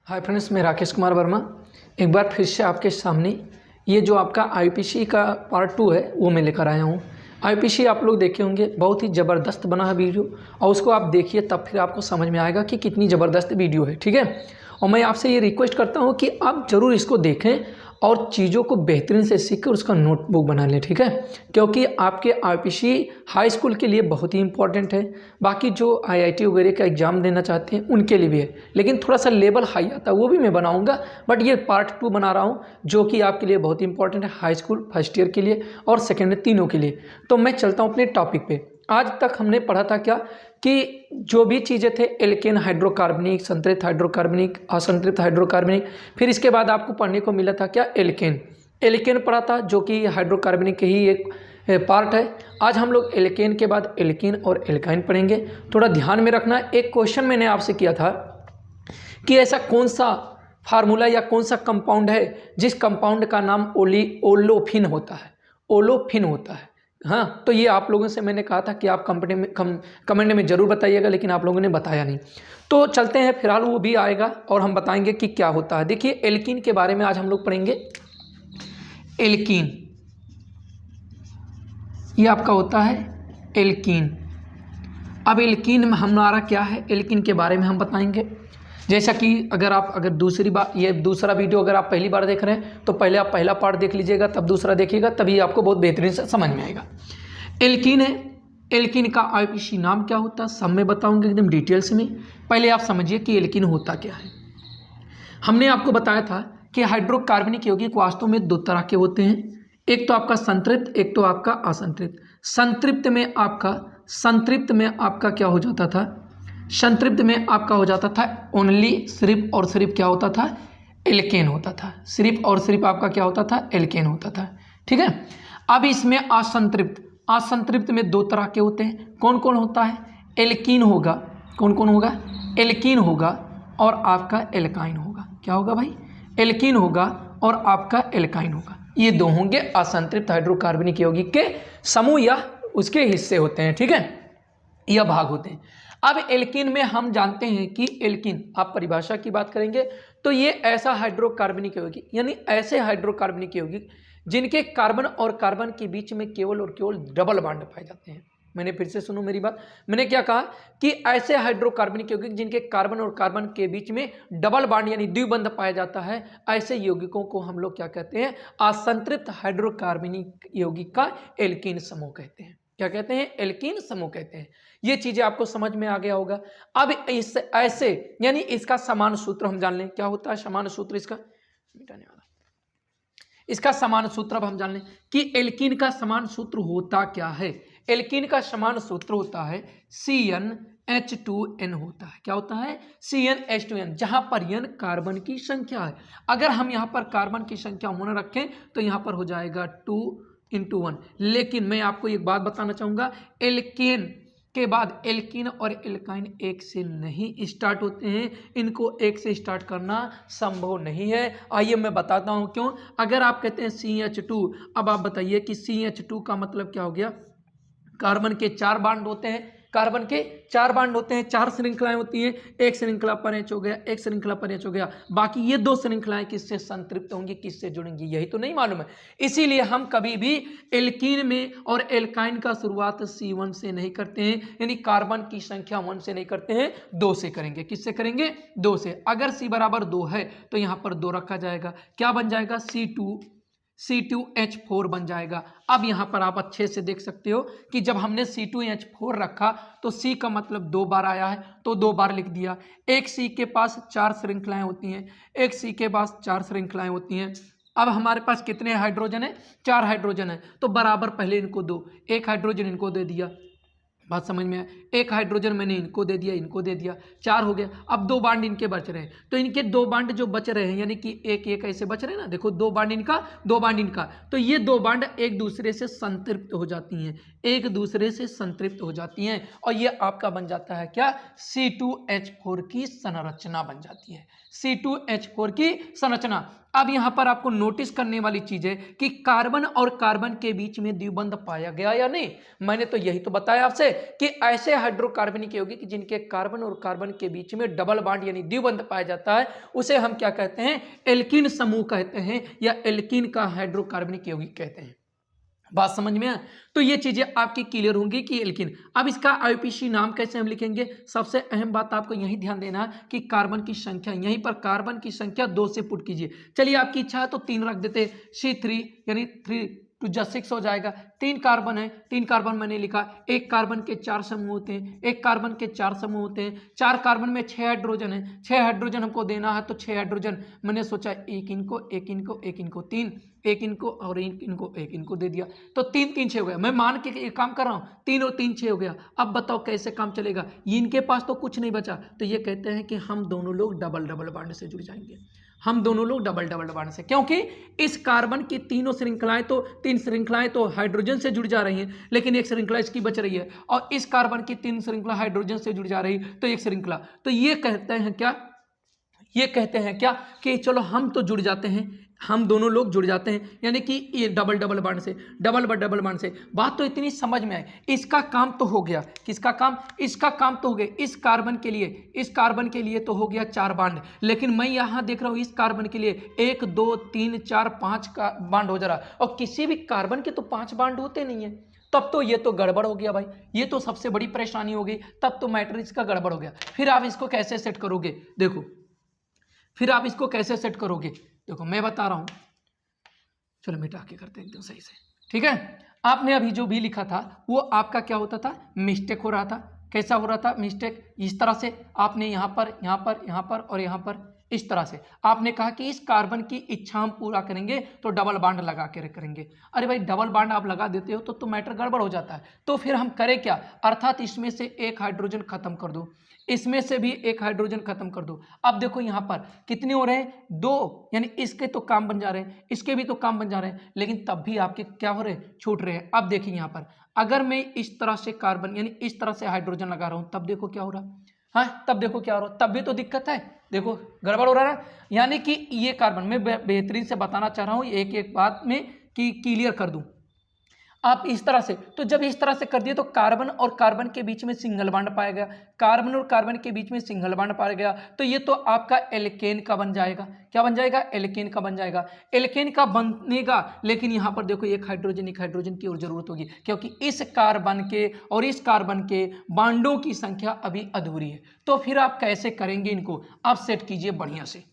Hi friends, मैं राकेश कुमार वर्मा एक बार फिर से आपके सामने ये जो आपका आईपीसी का पार्ट 2 है वो मैं लेकर आया हूँ। आईपीसी आप लोग देखे होंगे, बहुत ही ज़बरदस्त बना है वीडियो और उसको आप देखिए तब फिर आपको समझ में आएगा कि कितनी ज़बरदस्त वीडियो है। ठीक है, और मैं आपसे ये रिक्वेस्ट करता हूँ कि आप ज़रूर इसको देखें और चीज़ों को बेहतरीन से सीख कर उसका नोटबुक बना लें। ठीक है, क्योंकि आपके आईपीसी हाई स्कूल के लिए बहुत ही इंपॉर्टेंट है। बाकी जो आईआईटी वगैरह का एग्ज़ाम देना चाहते हैं उनके लिए भी है, लेकिन थोड़ा सा लेवल हाई आता है, वो भी मैं बनाऊंगा। बट ये पार्ट 2 बना रहा हूँ जो कि आपके लिए बहुत ही इंपॉर्टेंट है, हाई स्कूल फर्स्ट ईयर के लिए और सेकेंड ईयर, तीनों के लिए। तो मैं चलता हूँ अपने टॉपिक पे। आज तक हमने पढ़ा था क्या कि जो भी चीज़ें थे, एल्केन हाइड्रोकार्बनिक, संतृप्त हाइड्रोकार्बनिक, असंतृप्त हाइड्रोकार्बनिक, फिर इसके बाद आपको पढ़ने को मिला था क्या, एल्केन। एल्केन पढ़ा था जो कि हाइड्रोकार्बनिक के ही एक पार्ट है। आज हम लोग एल्केन के बाद एल्कीन और एल्काइन पढ़ेंगे। थोड़ा ध्यान में रखना, एक क्वेश्चन मैंने आपसे किया था कि ऐसा कौन सा फार्मूला या कौन सा कंपाउंड है जिस कंपाउंड का नाम ओलोफिन होता है, ओलोफिन होता है। हाँ, तो ये आप लोगों से मैंने कहा था कि आप कमेंट में ज़रूर बताइएगा, लेकिन आप लोगों ने बताया नहीं। तो चलते हैं, फिलहाल वो भी आएगा और हम बताएंगे कि क्या होता है। देखिए, एल्कीन के बारे में आज हम लोग पढ़ेंगे। एल्कीन ये आपका होता है एल्कीन। अब एल्कीन में हमारा क्या है, एल्कीन के बारे में हम बताएंगे। जैसा कि अगर दूसरी बार, ये दूसरा वीडियो अगर आप पहली बार देख रहे हैं तो पहले आप पहला पार्ट देख लीजिएगा, तब दूसरा देखिएगा, तभी आपको बहुत बेहतरीन से समझ में आएगा। एल्कीन है, एल्कीन का आईपीसी नाम क्या होता है सब मैं बताऊंगा एकदम डिटेल्स में। पहले आप समझिए कि एल्कीन होता क्या है। हमने आपको बताया था कि हाइड्रोकार्बनिक यौगिक वास्तव में दो तरह के होते हैं, एक तो आपका संतृप्त, एक तो आपका असंतृप्त। संतृप्त में आपका क्या हो जाता था, संतृप्त में आपका हो जाता था ओनली, सिर्फ और सिर्फ क्या होता था, एल्केन होता था। सिर्फ और सिर्फ आपका क्या होता था, एल्केन होता था। ठीक है, अब इसमें असंतृप्त में दो तरह के होते हैं। कौन कौन होता है, एल्कीन होगा, कौन कौन होगा, एल्कीन होगा और आपका एल्काइन होगा। क्या होगा भाई, एल्कीन होगा और आपका एल्काइन होगा। ये दो होंगे असंतृप्त हाइड्रोकार्बनिक यौगिक के समूह या उसके हिस्से होते हैं। ठीक है, यह भाग होते हैं। अब एल्कीन में हम जानते हैं कि एल्कीन, आप परिभाषा की बात करेंगे तो ये ऐसा हाइड्रोकार्बनिक यौगिक, यानी ऐसे हाइड्रोकार्बनिक यौगिक जिनके कार्बन और कार्बन के बीच में केवल और केवल डबल बॉन्ड पाए जाते हैं। मैंने फिर से सुनो मेरी बात, मैंने क्या कहा कि ऐसे हाइड्रोकार्बनिक यौगिक जिनके कार्बन और कार्बन के बीच में डबल बॉन्ड यानी द्विबंध पाया जाता है, ऐसे यौगिकों को हम लोग क्या कहते हैं, असंतृप्त हाइड्रोकार्बनिक यौगिक का एल्कीन समूह कहते हैं। क्या कहते हैं, एल्कीन समूह कहते हैं। ये चीजें आपको समझ में आ गया होगा। अब इस ऐसे यानी इसका समान सूत्र हम जान लें, क्या होता है समान सूत्र इसका, मिटाने वाला, इसका समान सूत्र अब हम जान लें कि एल्कीन का समान सूत्र होता क्या है। एल्कीन का समान सूत्र होता है CnH2n होता है। क्या होता है, CnH2n, जहां पर n कार्बन की संख्या है। अगर हम यहां पर कार्बन की संख्या 1 रखें तो यहां पर हो जाएगा 2 × 1। लेकिन मैं आपको एक बात बताना चाहूंगा, एल्केन के बाद एल्कीन और एल्काइन एक से नहीं स्टार्ट होते हैं, इनको एक से स्टार्ट करना संभव नहीं है। आइए मैं बताता हूं क्यों। अगर आप कहते हैं CH2, अब आप बताइए कि CH2 का मतलब क्या हो गया, कार्बन के 4 बॉन्ड होते हैं, कार्बन के 4 बॉन्ड होते हैं, 4 श्रृंखलाएं होती हैं, एक श्रृंखला पर H हो गया, एक श्रृंखला पर H हो गया, बाकी ये 2 श्रृंखलाएं किससे संतृप्त होंगी, किससे जुड़ेंगी, यही तो नहीं मालूम है। इसीलिए हम कभी भी एल्कीन में और एल्काइन का शुरुआत C1 से नहीं करते हैं, यानी कार्बन की संख्या 1 से नहीं करते हैं, 2 से करेंगे। किससे करेंगे, 2 से। अगर C बराबर 2 है तो यहां पर 2 रखा जाएगा, क्या बन जाएगा, C2H4 बन जाएगा। अब यहां पर आप अच्छे से देख सकते हो कि जब हमने C2H4 रखा तो C का मतलब 2 बार आया है, तो 2 बार लिख दिया। एक C के पास 4 श्रृंखलाएं होती हैं, एक C के पास 4 श्रृंखलाएं होती हैं। अब हमारे पास कितने हाइड्रोजन है, 4 हाइड्रोजन है, तो बराबर पहले इनको दो, एक हाइड्रोजन इनको दे दिया, बात समझ में आया, एक हाइड्रोजन मैंने इनको दे दिया, इनको दे दिया, 4 हो गया। अब 2 बॉन्ड इनके बच रहे हैं, तो इनके 2 बॉन्ड जो बच रहे हैं, यानी कि एक एक ऐसे बच रहे हैं ना, देखो 2 बॉन्ड इनका, 2 बॉन्ड इनका, तो ये 2 बॉन्ड एक दूसरे से संतृप्त हो जाती हैं, एक दूसरे से संतृप्त हो जाती हैं, और ये आपका बन जाता है क्या, C2H4 की संरचना बन जाती है। C2H4 की संरचना। अब यहाँ पर आपको नोटिस करने वाली चीज है कि कार्बन और कार्बन के बीच में द्विबंध पाया गया या नहीं। मैंने तो यही तो बताया आपसे कि ऐसे हाइड्रोकार्बनिक यौगिक जिनके कार्बन और कार्बन के बीच में डबल बॉन्ड यानी द्विबंध पाया जाता है उसे हम क्या कहते हैं, एल्कीन समूह कहते हैं या एल्कीन का हाइड्रोकार्बनिक यौगिक कहते हैं। बात समझ में आया? तो ये चीजें आपकी क्लियर होंगी कि एल्कीन। अब इसका आईपीसी नाम कैसे हम लिखेंगे, सबसे अहम बात आपको यही ध्यान देना है कि कार्बन की संख्या, यहीं पर कार्बन की संख्या 2 से पुट कीजिए। चलिए आपकी इच्छा है तो 3 रख देते, C3 यानी 3 2 जा 6 हो जाएगा। 3 कार्बन है, 3 कार्बन मैंने लिखा। एक कार्बन के 4 समूह होते हैं, एक कार्बन के 4 समूह होते हैं। 4 कार्बन में 6 हाइड्रोजन है, 6 हाइड्रोजन हमको देना है तो 6 हाइड्रोजन मैंने सोचा एक इनको, एक इनको, एक इनको, 3 एक इनको और इनको, एक इनको दे दिया तो 3 3 6 हो गया। मैं मान के एक काम कर रहा हूँ, 3 और 3 6 हो गया। अब बताओ कैसे काम चलेगा, इनके पास तो कुछ नहीं बचा तो ये कहते हैं कि हम दोनों लोग डबल डबल बॉन्ड से जुड़ जाएंगे। हम दोनों लोग डबल डबल बॉन्ड से, क्योंकि इस कार्बन की तीनों श्रृंखलाएं तो 3 श्रृंखलाएं तो हाइड्रोजन से जुड़ जा रही हैं, लेकिन एक श्रृंखला इसकी बच रही है और इस कार्बन की 3 श्रृंखला हाइड्रोजन से जुड़ जा रही तो एक श्रृंखला। तो ये कहते हैं क्या, ये कहते हैं क्या कि चलो हम तो जुड़ जाते हैं, हम दोनों लोग जुड़ जाते हैं, यानी कि ये डबल डबल बॉन्ड से, डबल डबल बॉन्ड से। बात तो इतनी समझ में आई। इसका काम तो हो गया, किसका काम, इसका काम तो हो गया। इस कार्बन के लिए, इस कार्बन के लिए तो हो गया 4 बॉन्ड, लेकिन मैं यहाँ देख रहा हूँ इस कार्बन के लिए 1 2 3 4 5 का बॉन्ड हो जा रहा, और किसी भी कार्बन के तो 5 बॉन्ड होते नहीं है। तब तो ये तो गड़बड़ हो गया भाई, ये तो सबसे बड़ी परेशानी हो गई, तब तो मैट्रिक्स का गड़बड़ हो गया। फिर आप इसको कैसे सेट करोगे, देखो फिर आप इसको कैसे सेट करोगे, देखो मैं बता रहा हूं। चलो मिटा के करते हैं एकदम सही से, ठीक है। आपने अभी जो भी लिखा था वो आपका क्या होता था, मिस्टेक हो रहा था। कैसा हो रहा था मिस्टेक, इस तरह से आपने यहाँ पर यहाँ पर यहाँ पर और यहाँ पर इस तरह से आपने कहा कि इस कार्बन की इच्छा हम पूरा करेंगे तो डबल बॉन्ड लगा के करेंगे। अरे भाई डबल बॉन्ड आप लगा देते हो तो मैटर गड़बड़ हो जाता है। तो फिर हम करें क्या, अर्थात इसमें से एक हाइड्रोजन खत्म कर दो, इसमें से भी एक हाइड्रोजन खत्म कर दो। अब देखो यहाँ पर कितने हो रहे हैं, 2, यानी इसके तो काम बन जा रहे हैं, इसके भी तो काम बन जा रहे हैं, लेकिन तब भी आपके क्या हो रहे हैं, छूट रहे हैं। अब देखिए यहाँ पर अगर मैं इस तरह से कार्बन यानी इस तरह से हाइड्रोजन लगा रहा हूँ तब देखो क्या हो रहा, हाँ तब देखो क्या हो रहा, तब भी तो दिक्कत है, देखो गड़बड़ हो रहा है। यानी कि ये कार्बन मैं बेहतरीन से बताना चाह रहा हूँ एक एक बात में कि क्लियर कर दूं। आप इस तरह से, तो जब इस तरह से कर दिए तो कार्बन और कार्बन के बीच में सिंगल बॉन्ड पाया गया, कार्बन और कार्बन के बीच में सिंगल बॉन्ड पाया गया, तो ये तो आपका एल्केन का बन जाएगा। क्या बन जाएगा, एल्केन का बन जाएगा। एल्केन का बनेगा, लेकिन यहाँ पर देखो एक हाइड्रोजन की और जरूरत होगी, क्योंकि इस कार्बन के और इस कार्बन के बॉन्डों की संख्या अभी अधूरी है। तो फिर आप कैसे करेंगे इनको, आप सेट कीजिए बढ़िया से।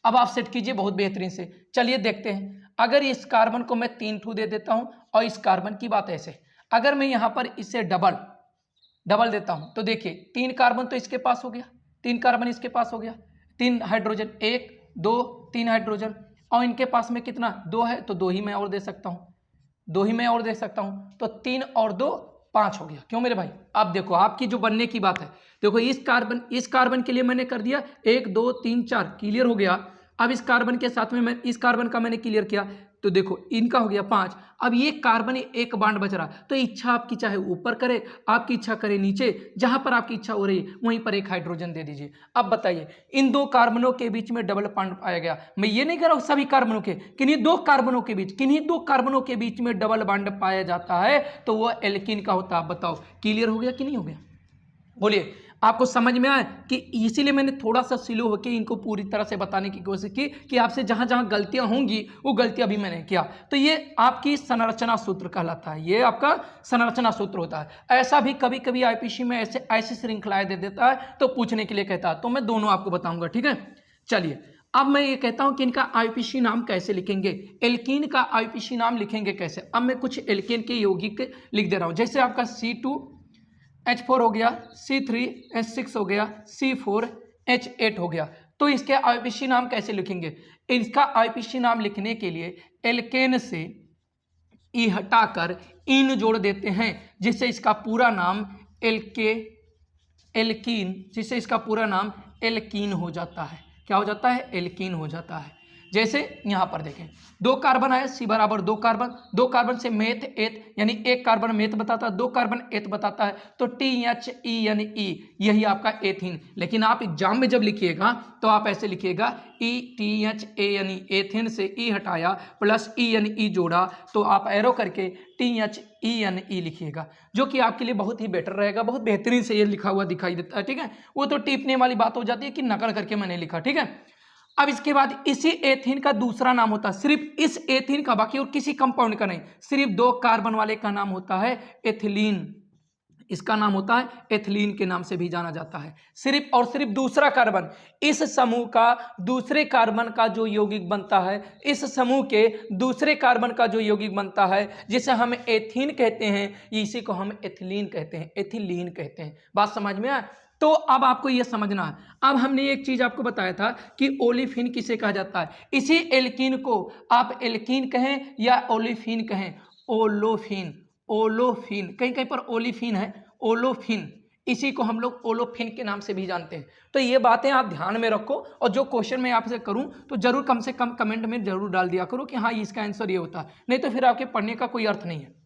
अब आप सेट कीजिए बहुत बेहतरीन से। चलिए देखते हैं, अगर इस कार्बन को मैं 3 ठू दे देता हूं और इस कार्बन की बात ऐसे, अगर मैं यहां पर इसे डबल देता हूं तो देखिए 3 कार्बन तो इसके पास हो गया, 3 कार्बन इसके पास हो गया, 3 हाइड्रोजन, 1 2 3 हाइड्रोजन, और इनके पास में कितना 2 है तो 2 ही मैं और दे सकता हूं, 2 ही मैं और दे सकता हूं, तो 3 और 2 5 हो गया। क्यों मेरे भाई, अब देखो आपकी जो बनने की बात है, देखो इस कार्बन के लिए मैंने कर दिया 1 2 3 4 क्लियर हो गया। अब इस कार्बन के साथ में मैं इस कार्बन का मैंने क्लियर किया तो देखो इनका हो गया 5। अब ये कार्बन एक बॉन्ड बच रहा, तो इच्छा आपकी चाहे ऊपर करे, आपकी इच्छा करे नीचे, जहां पर आपकी इच्छा हो रही है वहीं पर एक हाइड्रोजन दे दीजिए। अब बताइए इन 2 कार्बनों के बीच में डबल बॉन्ड पाया गया। मैं ये नहीं कह रहा हूं सभी कार्बनों के, किन्हीं 2 कार्बनों के बीच, किन्हीं 2 कार्बनों के बीच में डबल बॉन्ड पाया जाता है तो वह एल्कीन का होता है। बताओ क्लियर हो गया कि नहीं हो गया, बोलिए आपको समझ में आया कि इसीलिए मैंने थोड़ा सा स्लो होकर इनको पूरी तरह से बताने की कोशिश की कि आपसे जहां जहां गलतियां होंगी वो गलतियां भी मैंने किया। तो ये आपकी संरचना सूत्र कहलाता है, ये आपका संरचना सूत्र होता है। ऐसा भी कभी कभी आईपीसी में ऐसी श्रृंखलाएं दे देता है तो पूछने के लिए कहता है, तो मैं दोनों आपको बताऊंगा, ठीक है। चलिए अब मैं ये कहता हूं कि इनका आईपीसी नाम कैसे लिखेंगे, एल्कीन का आईपीसी नाम लिखेंगे कैसे। अब मैं कुछ एल्केन के यौगिक लिख दे रहा हूं, जैसे आपका C2H4 हो गया, C3H6 हो गया, C4H8 हो गया। तो इसके आईपीसी नाम कैसे लिखेंगे, इसका आईपीसी नाम लिखने के लिए एल्केन से ई हटाकर इन जोड़ देते हैं, जिससे इसका पूरा नाम एल्कीन, जिससे इसका पूरा नाम एल्कीन हो जाता है। क्या हो जाता है, एल्कीन हो जाता है। जैसे यहाँ पर देखें 2 कार्बन आया, C बराबर 2 कार्बन, 2 कार्बन से मेथ एथ यानी 1 कार्बन मेथ बताता है, 2 कार्बन एथ बताता है, तो THENE यही आपका एथीन। लेकिन आप एग्जाम में जब लिखिएगा तो आप ऐसे लिखिएगा ETHANE, एथेन से E हटाया प्लस ENE जोड़ा, तो आप एरो करके THENE लिखिएगा, जो कि आपके लिए बहुत ही बेटर रहेगा, बहुत बेहतरीन से ये लिखा हुआ दिखाई देता है। ठीक है, वो तो टिपने वाली बात हो जाती है कि नकल करके मैंने लिखा। ठीक है, अब इसके बाद इसी एथीन का दूसरा नाम होता है, सिर्फ इस एथीन का, बाकी और किसी कंपाउंड का नहीं, सिर्फ 2 कार्बन वाले का नाम होता है एथिलीन। इसका नाम होता है एथिलीन के नाम से भी जाना जाता है। सिर्फ और सिर्फ दूसरा कार्बन, इस समूह का दूसरे कार्बन का जो यौगिक बनता है, इस समूह के दूसरे कार्बन का जो यौगिक बनता है, जिसे हम एथीन कहते हैं, इसी को हम एथिलीन कहते हैं, एथिलीन कहते हैं। बात समझ में आया? तो अब आपको यह समझना है, अब हमने एक चीज आपको बताया था कि ओलिफिन किसे कहा जाता है। इसी एल्कीन को आप एल्कीन कहें या ओलिफिन कहें, ओलोफिन, ओलोफिन, कहीं कहीं पर ओलिफिन है, ओलोफिन, इसी को हम लोग ओलोफिन के नाम से भी जानते हैं। तो ये बातें आप ध्यान में रखो, और जो क्वेश्चन मैं आपसे करूं तो जरूर कम से कम कमेंट में जरूर डाल दिया करो कि हाँ इसका आंसर ये होता है, नहीं तो फिर आपके पढ़ने का कोई अर्थ नहीं है।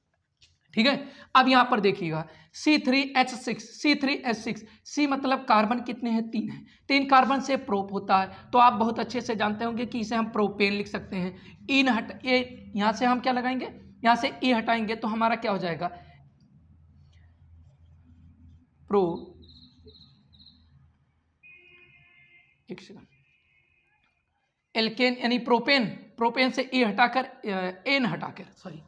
ठीक है, अब यहां पर देखिएगा C3H6, C3H6, C मतलब कार्बन कितने हैं? 3 हैं, 3 कार्बन से प्रोप होता है, तो आप बहुत अच्छे से जानते होंगे कि इसे हम प्रोपेन लिख सकते हैं। इन ये यहां से हम क्या लगाएंगे, यहां से E हटाएंगे तो हमारा क्या हो जाएगा, एक सेकंड, एल्केन यानी प्रोपेन, प्रोपेन से E हटाकर एन हटाकर, सॉरी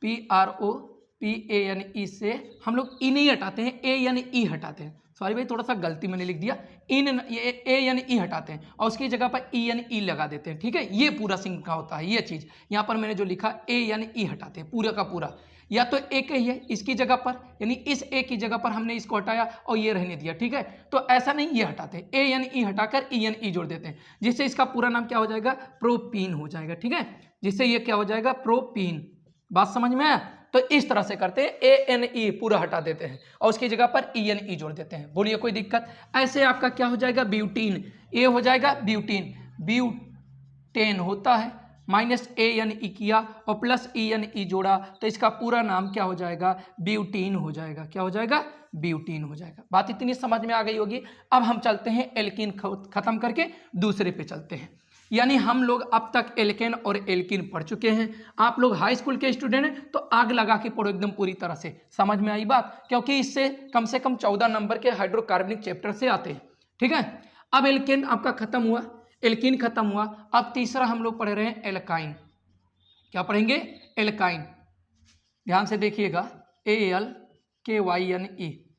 PROPANE से हम लोग ई नहीं हटाते हैं, ए यानी ई हटाते हैं। सॉरी भाई, थोड़ा सा गलती मैंने लिख दिया, इन ए यानी ई हटाते हैं और उसकी जगह पर ई यानी ई लगा देते हैं। ठीक है, ये पूरा सिंक होता है। ये चीज़ यहाँ पर मैंने जो लिखा ए यानी ई हटाते हैं पूरा का पूरा, या तो एक ही है इसकी जगह पर, यानी इस ए की जगह पर हमने इसको हटाया और ये रहने दिया। ठीक है, तो ऐसा नहीं, ये हटाते हैं, ए यानी ई हटाकर ई यानी ई जोड़ देते हैं, जिससे इसका पूरा नाम क्या हो जाएगा, प्रोपीन हो जाएगा। ठीक है, जिससे ये क्या हो जाएगा, प्रोपीन। बात समझ में आया? तो इस तरह से करते हैं, ANE पूरा हटा देते हैं और उसकी जगह पर ENE जोड़ देते हैं। बोलिए कोई दिक्कत? ऐसे आपका क्या हो जाएगा, ब्यूटीन, ये हो जाएगा ब्यूटीन, ब्यूटेन होता है, -ANE किया और प्लस ENE जोड़ा, तो इसका पूरा नाम क्या हो जाएगा, ब्यूटीन हो जाएगा। क्या हो जाएगा, ब्यूटीन हो जाएगा। बात इतनी समझ में आ गई होगी। अब हम चलते हैं एल्कीन खत्म करके दूसरे पे चलते हैं, यानी हम लोग अब तक एल्केन और एल्कीन पढ़ चुके हैं। आप लोग हाई स्कूल के स्टूडेंट हैं तो आग लगा के पढ़ो एकदम पूरी तरह से। समझ में आई बात? क्योंकि इससे कम से कम 14 नंबर के हाइड्रोकार्बनिक चैप्टर से आते हैं। ठीक है, अब एल्केन आपका खत्म हुआ, एल्कीन खत्म हुआ, अब तीसरा हम लोग पढ़ रहे हैं एल्काइन। क्या पढ़ेंगे, एल्काइन। ध्यान से देखिएगा, ALKYNE,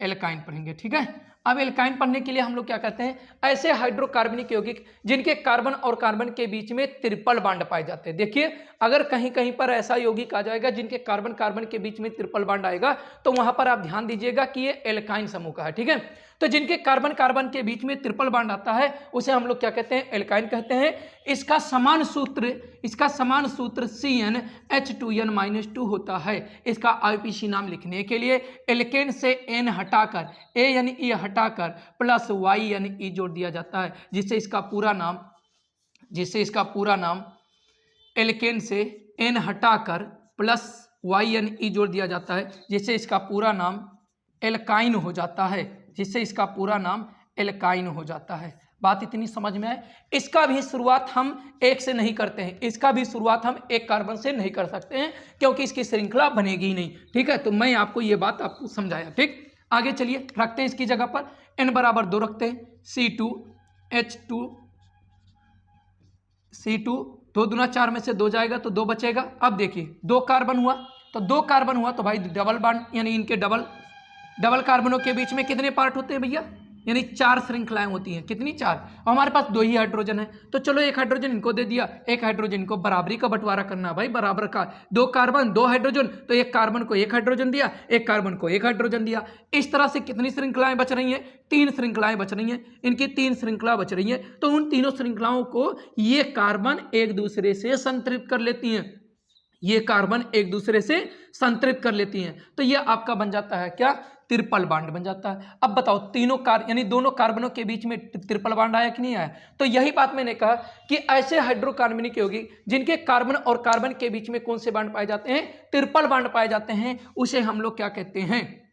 एल्काइन पढ़ेंगे। ठीक है, अब एल्काइन पढ़ने के लिए हम लोग क्या करते हैं, ऐसे हाइड्रोकार्बनिक यौगिक जिनके कार्बन और कार्बन के बीच में ट्रिपल बॉन्ड पाए जाते हैं। देखिए, अगर कहीं कहीं पर ऐसा यौगिक आ जाएगा जिनके कार्बन कार्बन के बीच में ट्रिपल बॉन्ड आएगा, तो वहां पर आप ध्यान दीजिएगा कि ये एल्काइन समूह का है। ठीक है, तो जिनके कार्बन कार्बन के बीच में ट्रिपल बॉन्ड आता है उसे हम लोग क्या कहते हैं, एल्काइन कहते हैं। इसका समान सूत्र CnH2n-2 होता है। इसका IUPAC नाम लिखने के लिए एल्केन से N हटाकर, A यानी E हटाकर प्लस Y यानी E जोड़ दिया जाता है, जिससे इसका पूरा नाम एल्केन से N हटाकर प्लस Y यानी E जोड़ दिया जाता है, जिससे इसका पूरा नाम एल्काइन हो जाता है, बात इतनी समझ में है। इसका भी शुरुआत हम एक से नहीं करते हैं, इसका भी शुरुआत हम एक कार्बन से नहीं कर सकते हैं, क्योंकि इसकी श्रृंखला बनेगी ही नहीं। ठीक है, तो मैं आपको ये बात आपको समझाया। ठीक, आगे चलिए, रखते हैं इसकी जगह पर N बराबर 2 रखते हैं, C2H2, 2 दूना 4 में से 2 जाएगा तो 2 बचेगा। अब देखिए 2 कार्बन हुआ, तो भाई डबल बॉन्ड, यानी इनके डबल कार्बनों के बीच में कितने पार्ट होते हैं भैया, यानी 4 श्रृंखलाएं होती हैं। कितनी? 4। और हमारे पास 2 ही हाइड्रोजन है, तो चलो एक हाइड्रोजन इनको दे दिया, एक हाइड्रोजन इनको, बराबरी का बंटवारा करना भाई, बराबर का। 2 कार्बन 2 हाइड्रोजन, तो एक कार्बन को 1 हाइड्रोजन दिया, एक कार्बन को 1 हाइड्रोजन दिया। इस तरह से कितनी श्रृंखलाएं बच रही हैं, 3 श्रृंखलाएं बच रही हैं। इनकी 3 श्रृंखला बच रही हैं, तो उन तीनों श्रृंखलाओं को ये कार्बन एक दूसरे से संतृप्त कर लेती हैं, तो ये आपका बन जाता है क्या, ट्रिपल बॉन्ड बन जाता है। अब बताओ तीनों यानी दोनों कार्बनों के बीच में ट्रिपल बॉन्ड आया कि नहीं आया? तो यही बात मैंने कहा कि ऐसे हाइड्रोकार्बनिक यौगिक जिनके कार्बन और कार्बन के बीच में कौन से बॉन्ड पाए जाते हैं? ट्रिपल बॉन्ड पाए जाते हैं, उसे हम लोग क्या कहते हैं?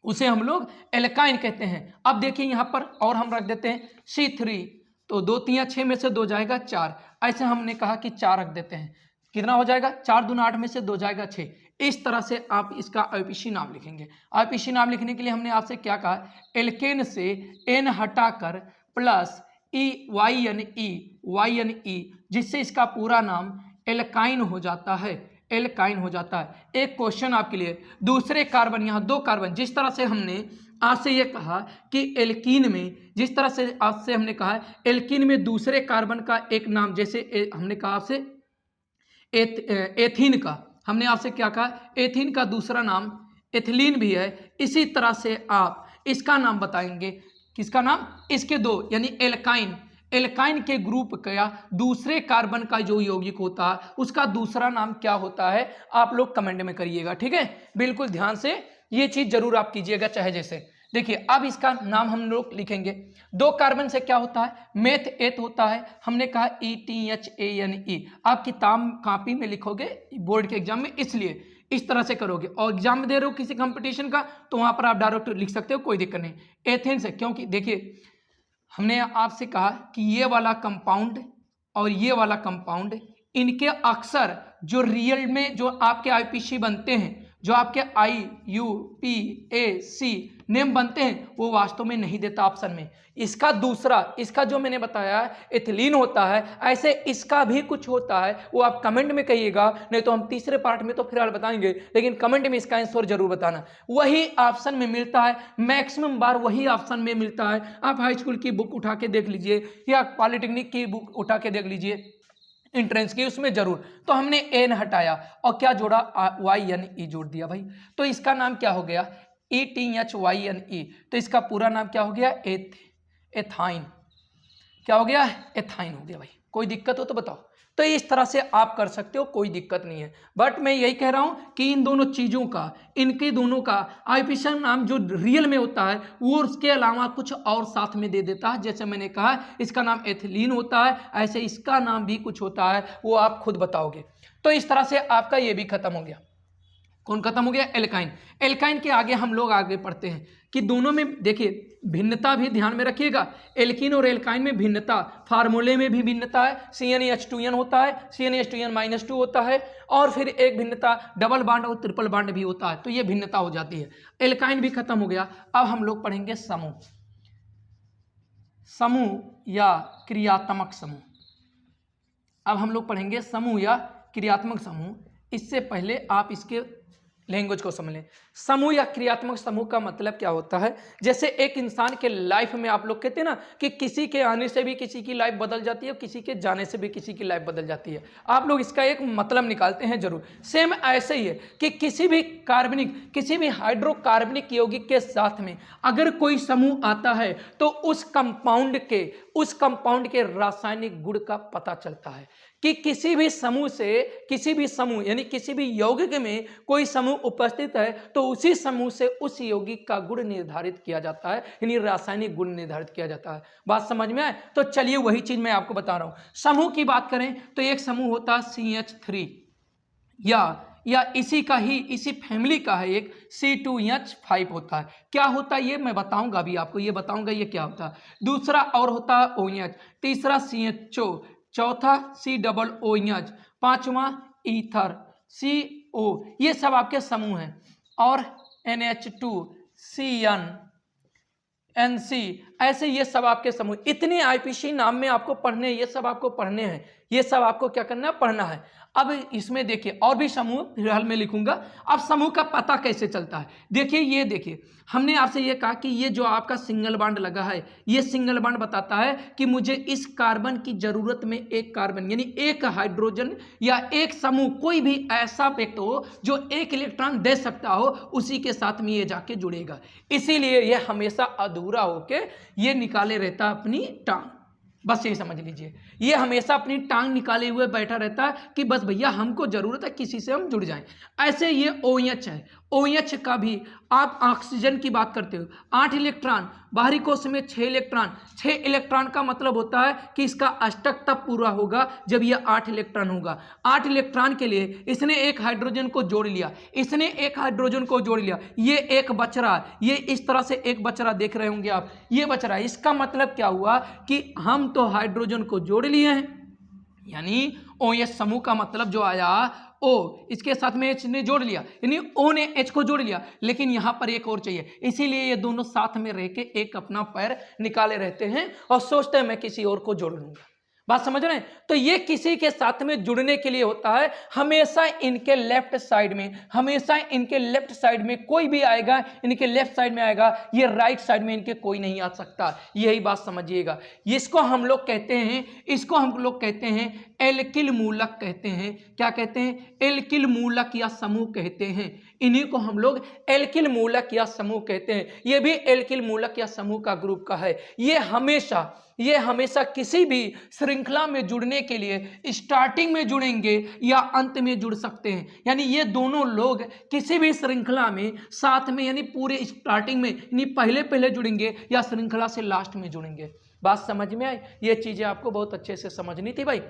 उसे हम लोग एल्काइन कहते हैं। अब देखिए यहां पर और हम रख देते हैं C3, तो 2 3 6 में से 2 जाएगा 4, ऐसे हमने कहा कि 4 रख देते हैं, कितना हो जाएगा? 4 दूना 8 में से 2 जाएगा 6। इस तरह से आप इसका आईपीसी नाम लिखेंगे। आईपीसी नाम लिखने के लिए हमने आपसे क्या कहा? एल्केन से एन हटाकर प्लस YNE, जिससे इसका पूरा नाम एल्काइन हो जाता है, एल्काइन हो जाता है। एक क्वेश्चन आपके लिए, दूसरे कार्बन, यहाँ 2 कार्बन, जिस तरह से हमने आपसे ये कहा कि एल्कीन में, जिस तरह से आपसे हमने कहा एल्कीन में दूसरे कार्बन का एक नाम, जैसे हमने कहा आपसे एथीन का, हमने आपसे क्या कहा? एथीन का दूसरा नाम एथिलीन भी है। इसी तरह से आप इसका नाम बताएंगे, किसका नाम? इसके 2 यानी एल्काइन, एल्काइन के ग्रुप का दूसरे कार्बन का जो यौगिक होता है उसका दूसरा नाम क्या होता है? आप लोग कमेंट में करिएगा, ठीक है? बिल्कुल ध्यान से ये चीज जरूर आप कीजिएगा, चाहे जैसे। देखिए अब इसका नाम हम लोग लिखेंगे। 2 कार्बन से क्या होता है? मेथ एथ होता है, हमने कहा ETHANE। आप किताब कॉपी में लिखोगे बोर्ड के एग्जाम में, इसलिए इस तरह से करोगे। और एग्जाम में दे रहे हो किसी कंपटीशन का तो वहां पर आप डायरेक्ट लिख सकते हो, कोई दिक्कत नहीं। एथेन से, क्योंकि देखिए हमने आपसे कहा कि ये वाला कंपाउंड और ये वाला कंपाउंड, इनके अक्सर जो रियल में जो आपके आईपीसी बनते हैं, जो आपके IUPAC नेम बनते हैं, वो वास्तव में नहीं देता ऑप्शन में। इसका दूसरा, इसका जो मैंने बताया एथिलीन होता है, ऐसे इसका भी कुछ होता है, वो आप कमेंट में कहिएगा, नहीं तो हम तीसरे पार्ट में तो फिलहाल बताएंगे, लेकिन कमेंट में इसका आंसर जरूर बताना। वही ऑप्शन में मिलता है, मैक्सिमम बार वही ऑप्शन में मिलता है। आप हाई स्कूल की बुक उठा के देख लीजिए या पॉलिटेक्निक की बुक उठा के देख लीजिए, एंट्रेंस की, उसमें जरूर। तो हमने एन हटाया और क्या जोड़ा? YNE जोड़ दिया भाई। तो इसका नाम क्या हो गया? ETHYNE। तो इसका पूरा नाम क्या हो गया? एथाइन। क्या हो गया? एथाइन हो गया भाई। कोई दिक्कत हो तो बताओ। तो इस तरह से आप कर सकते हो, कोई दिक्कत नहीं है। बट मैं यही कह रहा हूं कि इन दोनों चीजों का, इनके दोनों का आईपीसी नाम जो रियल में होता है वो उसके अलावा कुछ और साथ में दे देता है। जैसे मैंने कहा इसका नाम एथिलीन होता है, ऐसे इसका नाम भी कुछ होता है, वो आप खुद बताओगे। तो इस तरह से आपका ये भी खत्म हो गया। कौन खत्म हो गया? एल्काइन। एल्काइन के आगे हम लोग आगे पढ़ते हैं कि दोनों में देखिए भिन्नता भी ध्यान में रखिएगा। एल्कीन और एल्काइन में भिन्नता, फार्मूले में भी भिन्नता है। CnH2n होता है, CnH2n-2 होता है, और फिर एक भिन्नता डबल बॉन्ड और ट्रिपल बॉन्ड भी होता है। तो ये भिन्नता हो जाती है। एल्काइन भी खत्म हो गया। अब हम लोग पढ़ेंगे समूह, समूह या क्रियात्मक समूह। अब हम लोग पढ़ेंगे समूह या क्रियात्मक समूह। इससे पहले आप इसके लैंग्वेज को समझ लें। समूह या क्रियात्मक समूह का मतलब क्या होता है? जैसे एक इंसान के लाइफ में आप लोग कहते हैं ना कि किसी के आने से भी किसी की लाइफ बदल जाती है और किसी के जाने से भी किसी की लाइफ बदल जाती है। आप लोग इसका एक मतलब निकालते हैं जरूर। सेम ऐसे ही है कि किसी भी कार्बनिक, किसी भी हाइड्रोकार्बनिक यौगिक के साथ में अगर कोई समूह आता है तो उस कंपाउंड के रासायनिक गुण का पता चलता है कि किसी भी समूह से, किसी भी समूह यानी किसी भी यौगिक में कोई समूह उपस्थित है तो उसी समूह से उस यौगिक का गुण निर्धारित किया जाता है, यानी रासायनिक गुण निर्धारित किया जाता है। बात समझ में आए? तो चलिए वही चीज मैं आपको बता रहा हूं। समूह की बात करें तो एक समूह होता है CH3 या इसी का ही, इसी फैमिली का है एक C2H5 होता है। क्या होता है ये मैं बताऊंगा, अभी आपको ये बताऊंगा ये क्या होता है। दूसरा और होता है OH, तीसरा CHO, चौथा COOH, पांचवा ईथर CO, ये सब आपके समूह हैं। और NH2, CN, NC, ऐसे ये सब आपके समूह। इतने आईपीसी नाम में आपको पढ़ने, ये सब आपको पढ़ने हैं, ये सब आपको क्या करना है? पढ़ना है। अब इसमें देखिए और भी समूह फिलहाल में लिखूंगा। अब समूह का पता कैसे चलता है? देखिए ये देखिए, हमने आपसे ये कहा कि ये जो आपका सिंगल बॉन्ड लगा है, ये सिंगल बॉन्ड बताता है कि मुझे इस कार्बन की जरूरत में एक कार्बन यानी एक हाइड्रोजन या एक समूह, कोई भी ऐसा व्यक्ति हो जो एक इलेक्ट्रॉन दे सकता हो, उसी के साथ में ये जाके जुड़ेगा। इसीलिए ये हमेशा अधूरा होके ये निकाले रहता अपनी टांग। बस ये समझ लीजिए, ये हमेशा अपनी टांग निकाले हुए बैठा रहता है कि बस भैया हमको जरूरत है किसी से हम जुड़ जाएं। ऐसे ये OH है, OH का भी आप ऑक्सीजन की बात करते हो 8 इलेक्ट्रॉन, बाहरी कोश में 6 इलेक्ट्रॉन। 6 इलेक्ट्रॉन का मतलब होता है कि इसका अष्टक तब पूरा होगा जब यह 8 इलेक्ट्रॉन होगा। 8 इलेक्ट्रॉन के लिए इसने एक हाइड्रोजन को जोड़ लिया, इसने एक हाइड्रोजन को जोड़ लिया, ये एक बच रहा है, ये इस तरह से एक बच रहा देख रहे होंगे आप, ये बच रहा है। इसका मतलब क्या हुआ कि हम तो हाइड्रोजन को जोड़ लिए हैं, यानी OH समूह का मतलब जो आया O, इसके साथ में H ने जोड़ लिया, यानी O ने H को जोड़ लिया, लेकिन यहां पर एक और चाहिए, इसीलिए ये दोनों साथ में रह के एक अपना पैर निकाले रहते हैं और सोचते हैं मैं किसी और को जोड़ लूंगा। बात समझ रहे हैं? तो ये किसी के साथ में जुड़ने के लिए होता है। हमेशा इनके लेफ्ट साइड में, हमेशा इनके लेफ्ट साइड में कोई भी आएगा, इनके लेफ्ट साइड में आएगा, ये राइट साइड में इनके कोई नहीं आ सकता। यही बात समझिएगा। इसको हम लोग कहते हैं, इसको हम लोग कहते हैं एल्किल मूलक कहते हैं। क्या कहते हैं? एल्किल मूलक या समूह कहते हैं। इन्हीं को हम लोग एल्किल मूलक या समूह कहते हैं। ये भी एल्किल मूलक या समूह का ग्रुप का है। ये हमेशा किसी भी श्रृंखला में जुड़ने के लिए स्टार्टिंग में जुड़ेंगे या अंत में जुड़ सकते हैं। यानी ये दोनों लोग किसी भी श्रृंखला में साथ में, यानी पूरे स्टार्टिंग में, यानी पहले जुड़ेंगे या श्रृंखला से लास्ट में जुड़ेंगे। बात समझ में आई? ये चीजें आपको बहुत अच्छे से समझनी थी भाई।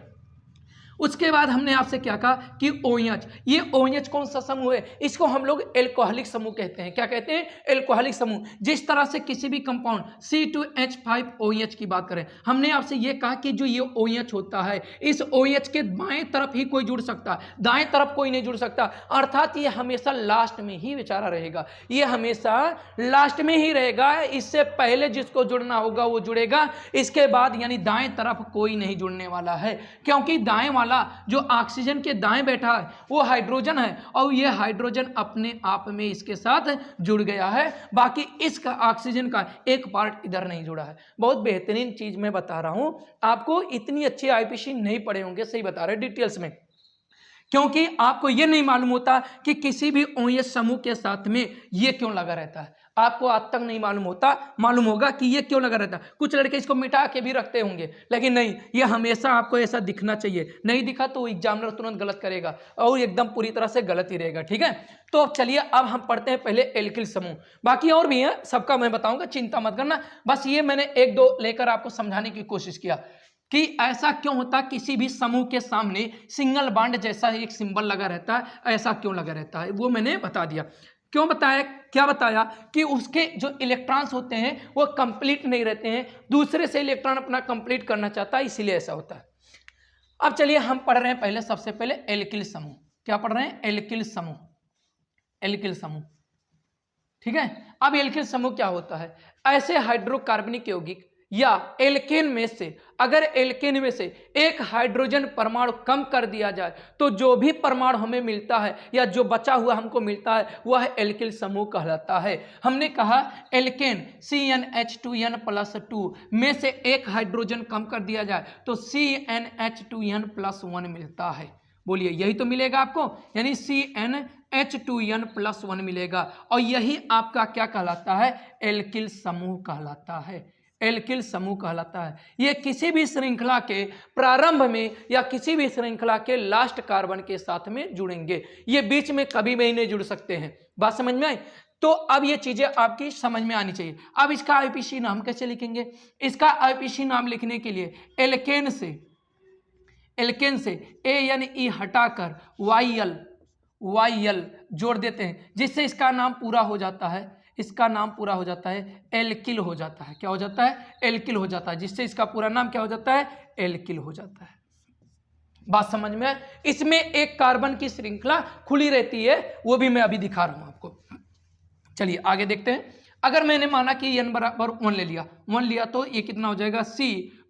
उसके बाद हमने आपसे क्या कहा कि OH, ये OH कौन सा समूह है? इसको हम लोग एल्कोहलिक समूह कहते हैं। क्या कहते हैं? एल्कोहलिक समूह। जिस तरह से किसी भी कंपाउंड C2H5OH की बात करें, हमने आपसे ये कहा कि जो ये OH होता है, इस OH के बाएं तरफ ही कोई जुड़ सकता है, दाएं तरफ कोई नहीं जुड़ सकता। अर्थात ये हमेशा लास्ट में ही बेचारा रहेगा, ये हमेशा लास्ट में ही रहेगा। इससे पहले जिसको जुड़ना होगा वो जुड़ेगा, इसके बाद यानी दाएं तरफ कोई नहीं जुड़ने वाला है, क्योंकि दाएं वाला जो ऑक्सीजन के दाएं बैठा है वो हाइड्रोजन है, और ये हाइड्रोजन अपने आप में इसके साथ जुड़ गया है। बाकी इसका ऑक्सीजन का एक पार्ट इधर नहीं जुड़ा है। बहुत बेहतरीन चीज मैं बता रहा हूं आपको, इतनी अच्छी IPC नहीं पढ़े होंगे, सही बता रहे डिटेल्स में, क्योंकि आपको यह नहीं मालूम होता कि किसी भी OH समूह के साथ में ये क्यों लगा रहता है। आपको आज तक नहीं मालूम होता, मालूम होगा कि ये क्यों लगा रहता है। कुछ लड़के इसको मिटा के भी रखते होंगे, लेकिन नहीं, ये हमेशा आपको ऐसा दिखना चाहिए। नहीं दिखा तो एग्जामिनर तुरंत गलत करेगा और एकदम पूरी तरह से गलत ही रहेगा। ठीक है, तो अब चलिए अब हम पढ़ते हैं पहले एल्किल समूह। बाकी और भी है, सबका मैं बताऊंगा, चिंता मत करना। बस ये मैंने एक दो लेकर आपको समझाने की कोशिश किया कि ऐसा क्यों होता, किसी भी समूह के सामने सिंगल बॉन्ड जैसा एक सिंबल लगा रहता है, ऐसा क्यों लगा रहता है वो मैंने बता दिया। क्यों बताया? क्या बताया कि उसके जो इलेक्ट्रॉन्स होते हैं वो कंप्लीट नहीं रहते हैं, दूसरे से इलेक्ट्रॉन अपना कंप्लीट करना चाहता है, इसीलिए ऐसा होता है। अब चलिए हम पढ़ रहे हैं पहले, सबसे पहले एल्किल समूह। क्या पढ़ रहे हैं? एल्किल समूह, एल्किल समूह। ठीक है, अब एल्किल समूह क्या होता है? ऐसे हाइड्रोकार्बनिक यौगिक या एल्केन में से, अगर एल्केन में से एक हाइड्रोजन परमाणु कम कर दिया जाए तो जो भी परमाणु हमें मिलता है या जो बचा हुआ हमको मिलता है वह एल्किल समूह कहलाता है। हमने कहा एल्केन CnH2n+2 में से एक हाइड्रोजन कम कर दिया जाए तो CnH2n+1 मिलता है। बोलिए, यही तो मिलेगा आपको, यानी CnH2n+1 मिलेगा, और यही आपका क्या कहलाता है? एल्किल समूह कहलाता है। एल्किल समूह कहलाता है। ये किसी भी श्रृंखला के प्रारंभ में या किसी भी श्रृंखला के लास्ट कार्बन के साथ में जुड़ेंगे, ये बीच में कभी भी नहीं जुड़ सकते हैं। बात समझ में आई? तो अब ये चीजें आपकी समझ में आनी चाहिए। अब इसका IPC नाम कैसे लिखेंगे? इसका IPC नाम लिखने के लिए एल्केन से ANE हटाकर YL जोड़ देते हैं, जिससे इसका नाम पूरा हो जाता है, इसका नाम पूरा हो जाता है एल्किल हो जाता है। क्या हो जाता है? एल्किल हो जाता है, जिससे इसका पूरा नाम क्या हो जाता है? एल्किल हो जाता है। बात समझ में? इसमें एक कार्बन की श्रृंखला खुली रहती है, वो भी मैं अभी दिखा रहा हूं आपको। चलिए आगे देखते हैं। अगर मैंने माना कि n बराबर 1 ले लिया, 1 लिया तो ये कितना हो जाएगा? C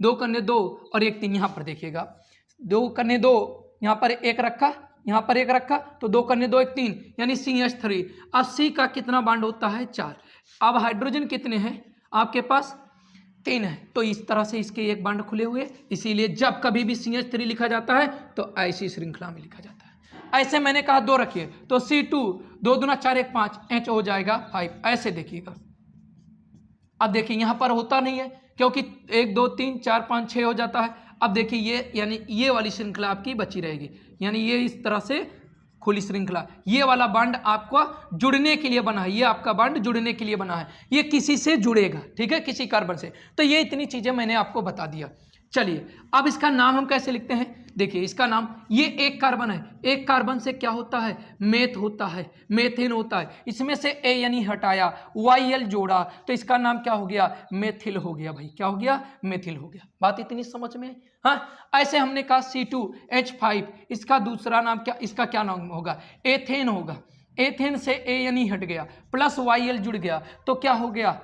2 कन्ने 2 और 1 3। यहां पर देखिएगा 2 कन्ने 2, यहां पर 1 रखा, यहां पर 1 रखा, तो 2 कन्ने 2 1 3, यानी CH3। अब C का कितना बॉन्ड होता है? 4। अब हाइड्रोजन कितने हैं आपके पास? 3 है, तो इस तरह से इसके एक बॉन्ड खुले हुए, इसीलिए जब कभी भी CH3 लिखा जाता है तो ऐसी श्रृंखला में लिखा जाता है। ऐसे मैंने कहा 2 रखिए तो C2 2 दूना 4 1 5, H हो जाएगा 5। ऐसे देखिएगा, अब देखिए यहां पर होता नहीं है क्योंकि 1 2 3 4 5 6 हो जाता है। अब देखिए ये, यानी ये वाली श्रृंखला आपकी बची रहेगी, यानी ये इस तरह से खुली श्रृंखला, ये वाला बॉन्ड आपको जुड़ने के लिए बना है, ये आपका बॉन्ड जुड़ने के लिए बना है, ये किसी से जुड़ेगा, ठीक है, किसी कार्बन से। तो ये इतनी चीजें मैंने आपको बता दिया। चलिए अब इसका नाम हम कैसे लिखते हैं, देखिए इसका नाम, ये एक कार्बन है, एक कार्बन से क्या होता है, मेथ होता है, मेथेन होता है, इसमें से ए यानी हटाया, YL जोड़ा, तो इसका नाम क्या हो गया, मेथिल हो गया भाई, क्या हो गया, मेथिल हो गया। बात इतनी समझ में? हाँ, ऐसे हमने कहा C2H5, इसका दूसरा नाम क्या, इसका क्या नाम होगा, एथेन होगा, एथेन से ए यानी हट गया, प्लस YL जुड़ गया, तो क्या हो गया,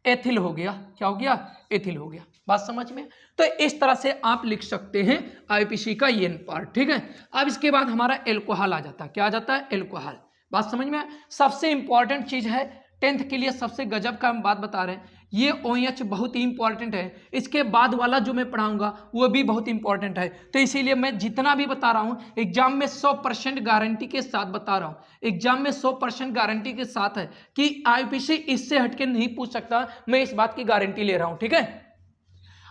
एथिल हो गया, क्या हो गया, एथिल हो गया। बात समझ में? तो इस तरह से आप लिख सकते हैं IUPAC का ये पार्ट, ठीक है। अब इसके बाद हमारा एल्कोहल आ जाता है, क्या आ जाता है, एल्कोहल। बात समझ में? सबसे इंपॉर्टेंट चीज है 10th के लिए, सबसे गजब का हम बात बता रहे हैं, ये OH बहुत ही इंपॉर्टेंट है। इसके बाद वाला जो मैं पढ़ाऊंगा वो भी बहुत इंपॉर्टेंट है, तो इसीलिए मैं जितना भी बता रहा हूं एग्जाम में 100% गारंटी के साथ बता रहा हूं, एग्जाम में 100% गारंटी के साथ है कि IUPAC इससे हटके नहीं पूछ सकता, मैं इस बात की गारंटी ले रहा हूं, ठीक है।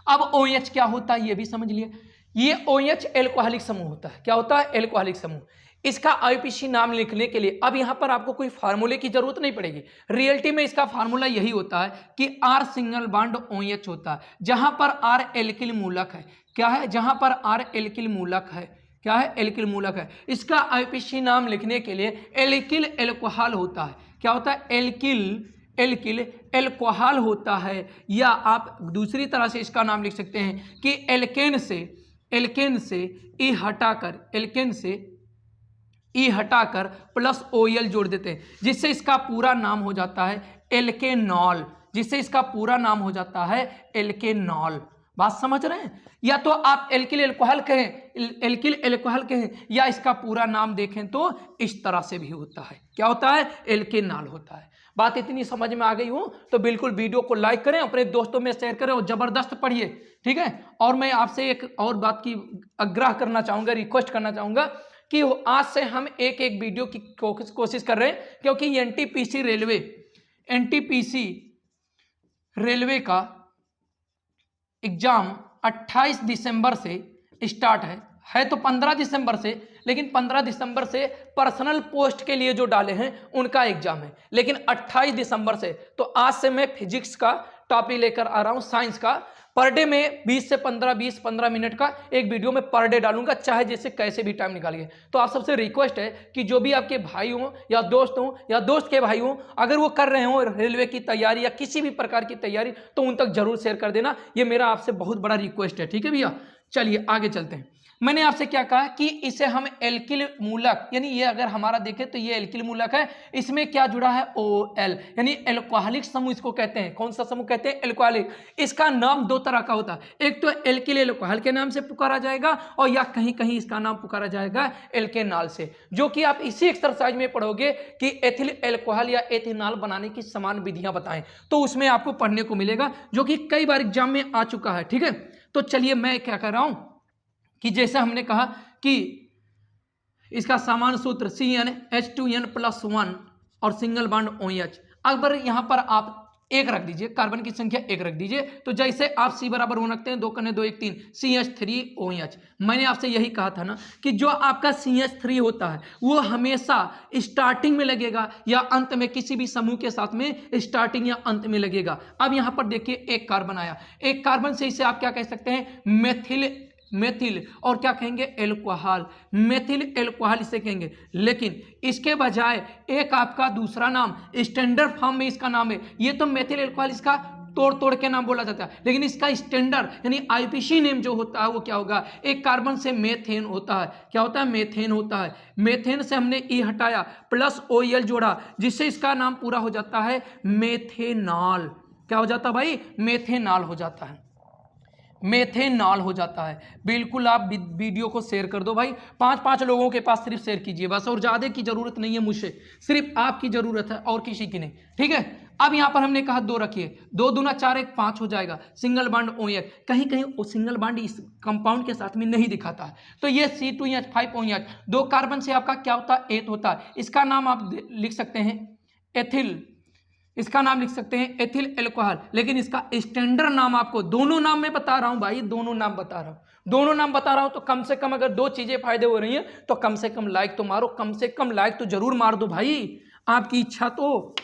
अब OH क्या होता है ये भी समझ लिए, ये OH एल्कोहलिक समूह होता है, क्या होता है, एल्कोहलिक समूह। इसका IUPAC नाम लिखने के लिए अब यहां पर आपको कोई फार्मूले की जरूरत नहीं पड़ेगी, रियलिटी में इसका फार्मूला यही होता है कि R सिंगल बॉन्ड OH होता है, जहां पर R एल्किल मूलक है, क्या है, जहां पर R एल्किल मूलक है, क्या है, एल्किल मूलक है। इसका IUPAC नाम लिखने के लिए एल्किल एल्कोहल होता है, क्या होता है, एल्किल एल्कोहल होता है, या आप दूसरी तरह से इसका नाम लिख सकते हैं कि एल्केन से ई हटाकर, एल्केन से ई हटाकर प्लस OL जोड़ देते हैं, जिससे इसका पूरा नाम हो जाता है एल्केनॉल, जिससे इसका पूरा नाम हो जाता है एल्केनॉल। बात समझ रहे हैं? या तो आप एल्किल एल्कोहल कहें, या इसका पूरा नाम देखें तो इस तरह से भी होता है, क्या होता है, एल्केनॉल होता है। बात इतनी समझ में आ गई हो तो बिल्कुल वीडियो को लाइक करें, अपने दोस्तों में शेयर करें और जबरदस्त पढ़िए, ठीक है। और मैं आपसे एक और बात की आग्रह करना चाहूंगा, रिक्वेस्ट करना चाहूंगा कि आज से हम एक वीडियो की कोशिश कर रहे हैं, क्योंकि NTPC रेलवे का एग्जाम 28 दिसंबर से स्टार्ट है तो 15 दिसंबर से, लेकिन 15 दिसंबर से पर्सनल पोस्ट के लिए जो डाले हैं उनका एग्जाम है, लेकिन 28 दिसंबर से। तो आज से मैं फिजिक्स का टॉपिक लेकर आ रहा हूं, साइंस का, पर डे में 20 से 15 मिनट का एक वीडियो में पर डे डालूंगा, चाहे जैसे कैसे भी टाइम निकालिए। तो आप सबसे रिक्वेस्ट है कि जो भी आपके भाई हों या दोस्त के भाई हों, अगर वो कर रहे हो रेलवे की तैयारी या किसी भी प्रकार की तैयारी, तो उन तक जरूर शेयर कर देना, ये मेरा आपसे बहुत बड़ा रिक्वेस्ट है, ठीक है भैया। चलिए आगे चलते हैं। मैंने आपसे क्या कहा कि इसे हम एल्किल मूलक, यानी ये अगर हमारा देखें तो ये एल्किल मूलक है, इसमें क्या जुड़ा है, OL, यानी एल्कोहलिक समूह इसको कहते हैं। कौन सा समूह कहते हैं, एल्कोहलिक। इसका नाम दो तरह का होता है, एक तो एल्किल एल्कोहल के नाम से पुकारा जाएगा, और या कहीं कहीं इसका नाम पुकारा जाएगा एल्केनॉल से, जो कि आप इसी एक्सरसाइज में पढ़ोगे कि एथिल एल्कोहल या एथेनॉल बनाने की समान विधियां बताएं, तो उसमें आपको पढ़ने को मिलेगा, जो कि कई बार एग्जाम में आ चुका है, ठीक है। तो चलिए मैं क्या कर रहा हूं कि जैसे हमने कहा कि इसका समान सूत्र CnH2n+1 और सिंगल बॉन्ड OH। अगर यहां पर आप एक रख दीजिए, कार्बन की संख्या एक रख दीजिए, तो जैसे आप C बराबर 1 रखते हैं, 2 × 2 = 3 CH3OH। मैंने आपसे यही कहा था ना कि जो आपका CH3 होता है वो हमेशा स्टार्टिंग में लगेगा या अंत में, किसी भी समूह के साथ में स्टार्टिंग या अंत में लगेगा। अब यहां पर देखिए एक कार्बन आया, एक कार्बन से इसे आप क्या कह सकते हैं, मेथिल, और क्या कहेंगे, एल्कोहल, मेथिल एल्कोहल इसे कहेंगे। लेकिन इसके बजाय एक आपका दूसरा नाम स्टैंडर्ड फॉर्म में इसका नाम है, ये तो मेथिल एल्कोहल इसका तोड़ के नाम बोला जाता है, लेकिन इसका स्टैंडर्ड यानी IUPAC नेम जो होता है वो क्या होगा, एक कार्बन से मेथेन होता है, क्या होता है, मेथेन होता है। मेथेन से हमने ई हटाया, प्लस OL जोड़ा, जिससे इसका नाम पूरा हो जाता है मेथेनॉल। क्या हो जाता है भाई, मेथेनॉल हो जाता है, मेथेनॉल हो जाता है। बिल्कुल आप वीडियो को शेयर कर दो भाई, 5 लोगों के पास सिर्फ शेयर कीजिए बस, और ज़्यादा की जरूरत नहीं है मुझसे, सिर्फ आपकी जरूरत है और किसी की नहीं, ठीक है। अब यहाँ पर हमने कहा 2 रखिए, 2 दूना 4 1 5 हो जाएगा, सिंगल बॉन्ड OH। कहीं कहीं सिंगल बॉन्ड इस कंपाउंड के साथ में नहीं दिखाता है, तो ये C2H5OH, 2 कार्बन से आपका क्या होता है, एथ होता है। इसका नाम आप लिख सकते हैं एथिल, इसका नाम लिख सकते हैं एथिल एल्कोहल, लेकिन इसका स्टैंडर्ड नाम आपको दोनों नाम में बता रहा हूं भाई, दोनों नाम बता रहा हूं, तो कम से कम अगर दो चीजें फायदे हो रही हैं तो कम से कम लाइक तो मारो, कम से कम लाइक तो जरूर मार दो भाई, आपकी इच्छा तो।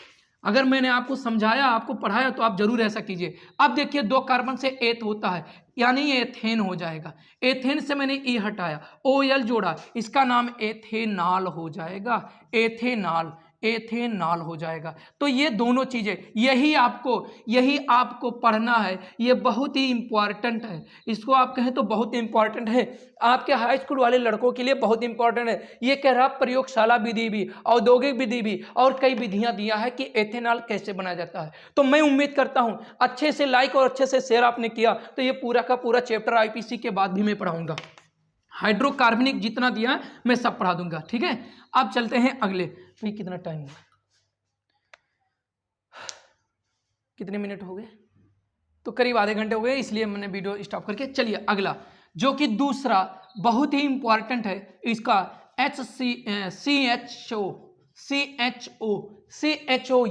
अगर मैंने आपको समझाया, आपको पढ़ाया तो आप जरूर ऐसा कीजिए। अब देखिए 2 कार्बन से एथ होता है, यानी ये एथेन हो जाएगा। एथेन से मैंने ई हटाया, OL जोड़ा, इसका नाम एथेनॉल हो जाएगा, एथेनॉल हो जाएगा। तो ये दोनों चीजें, यही आपको पढ़ना है, ये बहुत ही इंपॉर्टेंट है। इसको आप कहें तो बहुत इंपॉर्टेंट है, आपके हाई स्कूल वाले लड़कों के लिए बहुत इंपॉर्टेंट है। ये कह रहा प्रयोगशाला विधि भी, औद्योगिक विधि भी और कई विधियां दिया है कि एथेनॉल कैसे बनाया जाता है। तो मैं उम्मीद करता हूं अच्छे से लाइक और अच्छे से शेयर आपने किया, तो ये पूरा का पूरा चैप्टर IPC के बाद भी मैं पढ़ाऊंगा। हाइड्रोकार्बनिक जितना दिया है मैं सब पढ़ा दूंगा, ठीक है। अब चलते हैं अगले। भाई कितना टाइम हुआ, कितने मिनट हो गए? तो करीब आधे घंटे हो गए, इसलिए मैंने वीडियो स्टॉप करके। चलिए अगला, जो कि दूसरा बहुत ही इंपॉर्टेंट है, इसका CHO,